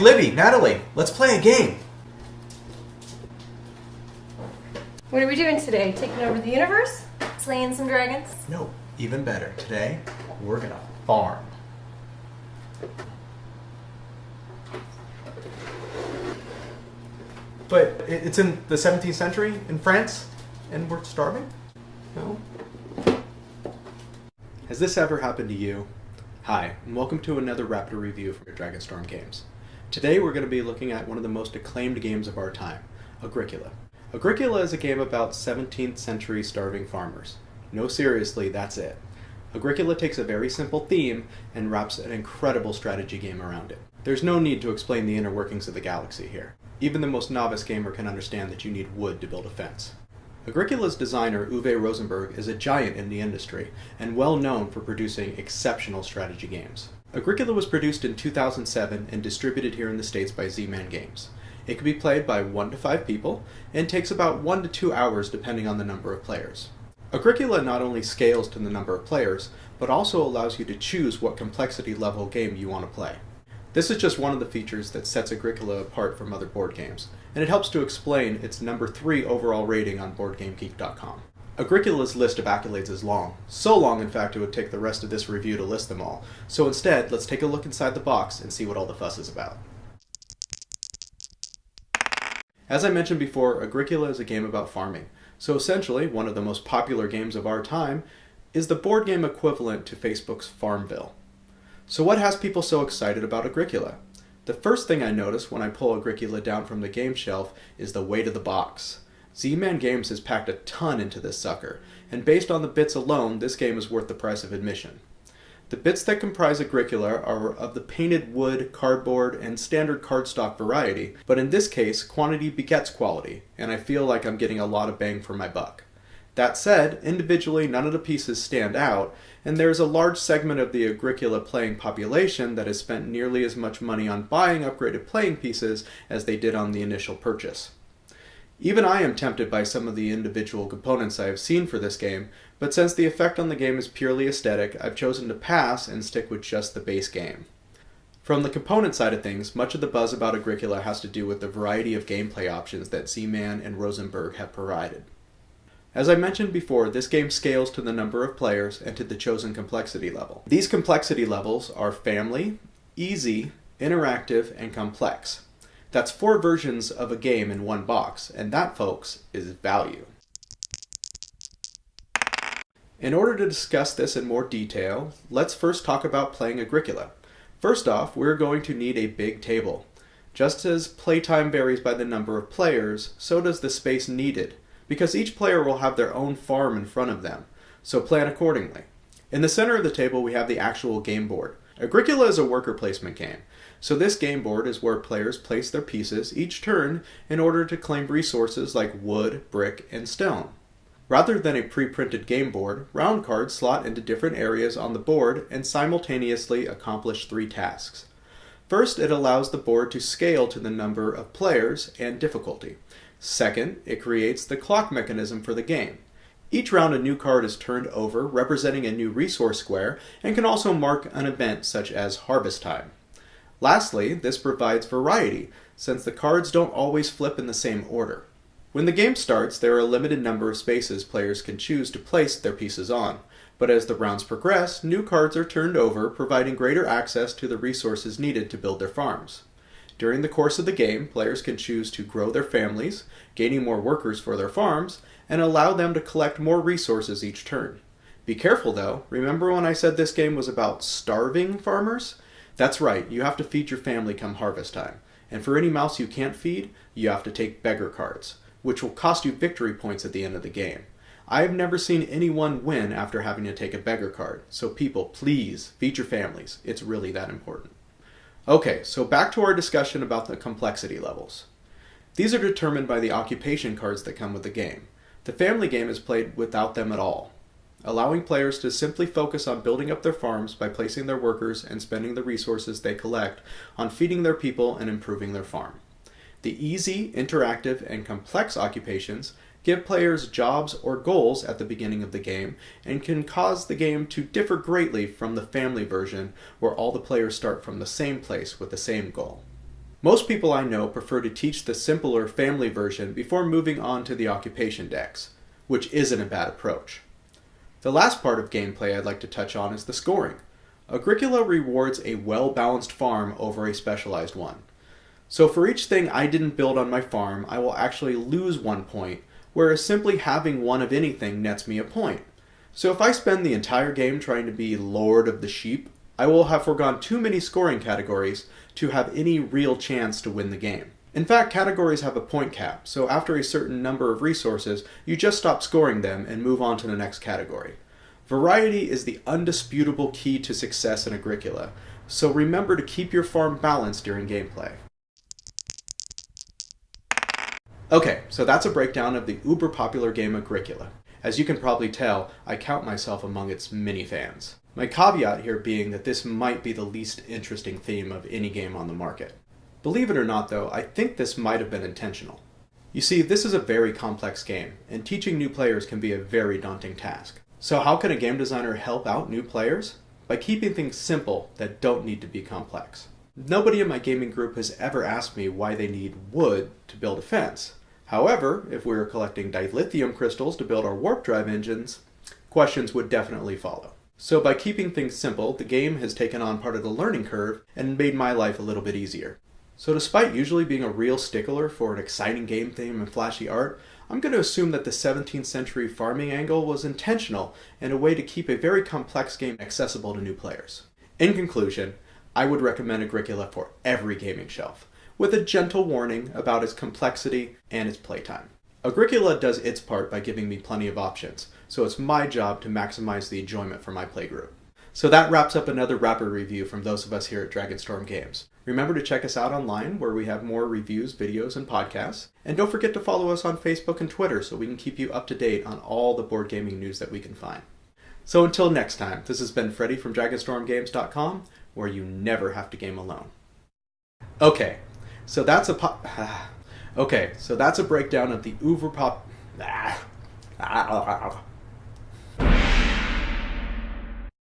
Libby, Natalie, let's play a game. What are we doing today? Taking over the universe? Slaying some dragons? No, even better. Today, we're gonna farm. But it's in the 17th century in France, and we're starving? No? Has this ever happened to you? Hi, and welcome to another Rapid Review from your Dragonstorm Games. Today we're going to be looking at one of the most acclaimed games of our time, Agricola. Agricola is a game about 17th century starving farmers. No, seriously, that's it. Agricola takes a very simple theme and wraps an incredible strategy game around it. There's no need to explain the inner workings of the galaxy here. Even the most novice gamer can understand that you need wood to build a fence. Agricola's designer, Uwe Rosenberg, is a giant in the industry and well known for producing exceptional strategy games. Agricola was produced in 2007 and distributed here in the States by Z-Man Games. It can be played by 1 to 5 people and takes about 1 to 2 hours depending on the number of players. Agricola not only scales to the number of players, but also allows you to choose what complexity level game you want to play. This is just one of the features that sets Agricola apart from other board games, and it helps to explain its number 3 overall rating on BoardGameGeek.com. Agricola's list of accolades is long. So long, in fact, it would take the rest of this review to list them all. So instead, let's take a look inside the box and see what all the fuss is about. As I mentioned before, Agricola is a game about farming. So essentially, one of the most popular games of our time is the board game equivalent to Facebook's Farmville. So what has people so excited about Agricola? The first thing I notice when I pull Agricola down from the game shelf is the weight of the box. Z-Man Games has packed a ton into this sucker, and based on the bits alone, this game is worth the price of admission. The bits that comprise Agricola are of the painted wood, cardboard, and standard cardstock variety, but in this case, quantity begets quality, and I feel like I'm getting a lot of bang for my buck. That said, individually none of the pieces stand out, and there is a large segment of the Agricola playing population that has spent nearly as much money on buying upgraded playing pieces as they did on the initial purchase. Even I am tempted by some of the individual components I have seen for this game, but since the effect on the game is purely aesthetic, I've chosen to pass and stick with just the base game. From the component side of things, much of the buzz about Agricola has to do with the variety of gameplay options that Z-Man and Rosenberg have provided. As I mentioned before, this game scales to the number of players and to the chosen complexity level. These complexity levels are family, easy, interactive, and complex. That's 4 versions of a game in one box, and that, folks, is value. In order to discuss this in more detail, let's first talk about playing Agricola. First off, we're going to need a big table. Just as playtime varies by the number of players, so does the space needed, because each player will have their own farm in front of them, so plan accordingly. In the center of the table we have the actual game board. Agricola is a worker placement game, so this game board is where players place their pieces each turn in order to claim resources like wood, brick, and stone. Rather than a pre-printed game board, round cards slot into different areas on the board and simultaneously accomplish 3 tasks. First, it allows the board to scale to the number of players and difficulty. Second, it creates the clock mechanism for the game. Each round a new card is turned over, representing a new resource square, and can also mark an event such as harvest time. Lastly, this provides variety, since the cards don't always flip in the same order. When the game starts, there are a limited number of spaces players can choose to place their pieces on, but as the rounds progress, new cards are turned over, providing greater access to the resources needed to build their farms. During the course of the game, players can choose to grow their families, gaining more workers for their farms, and allow them to collect more resources each turn. Be careful though, remember when I said this game was about starving farmers? That's right, you have to feed your family come harvest time. And for any mouse you can't feed, you have to take beggar cards, which will cost you victory points at the end of the game. I have never seen anyone win after having to take a beggar card, so people, please feed your families. It's really that important. Okay, so back to our discussion about the complexity levels. These are determined by the occupation cards that come with the game. The family game is played without them at all, allowing players to simply focus on building up their farms by placing their workers and spending the resources they collect on feeding their people and improving their farm. The easy, interactive, and complex occupations give players jobs or goals at the beginning of the game, and can cause the game to differ greatly from the family version, where all the players start from the same place with the same goal. Most people I know prefer to teach the simpler family version before moving on to the occupation decks, which isn't a bad approach. The last part of gameplay I'd like to touch on is the scoring. Agricola rewards a well-balanced farm over a specialized one. So for each thing I didn't build on my farm, I will actually lose 1 point, whereas simply having one of anything nets me a point. So if I spend the entire game trying to be Lord of the Sheep, I will have foregone too many scoring categories to have any real chance to win the game. In fact, categories have a point cap, so after a certain number of resources, you just stop scoring them and move on to the next category. Variety is the undisputable key to success in Agricola, so remember to keep your farm balanced during gameplay. Okay, so that's a breakdown of the uber popular game Agricola. As you can probably tell, I count myself among its many fans. My caveat here being that this might be the least interesting theme of any game on the market. Believe it or not though, I think this might have been intentional. You see, this is a very complex game, and teaching new players can be a very daunting task. So how can a game designer help out new players? By keeping things simple that don't need to be complex. Nobody in my gaming group has ever asked me why they need wood to build a fence. However, if we were collecting dilithium crystals to build our warp drive engines, questions would definitely follow. So by keeping things simple, the game has taken on part of the learning curve and made my life a little bit easier. So despite usually being a real stickler for an exciting game theme and flashy art, I'm going to assume that the 17th century farming angle was intentional and a way to keep a very complex game accessible to new players. In conclusion, I would recommend Agricola for every gaming shelf, with a gentle warning about its complexity and its playtime. Agricola does its part by giving me plenty of options, so it's my job to maximize the enjoyment for my playgroup. So that wraps up another rapid review from those of us here at Dragonstorm Games. Remember to check us out online where we have more reviews, videos, and podcasts. And don't forget to follow us on Facebook and Twitter so we can keep you up to date on all the board gaming news that we can find. So until next time, this has been Freddie from DragonstormGames.com, where you never have to game alone. Okay, so that's a breakdown of the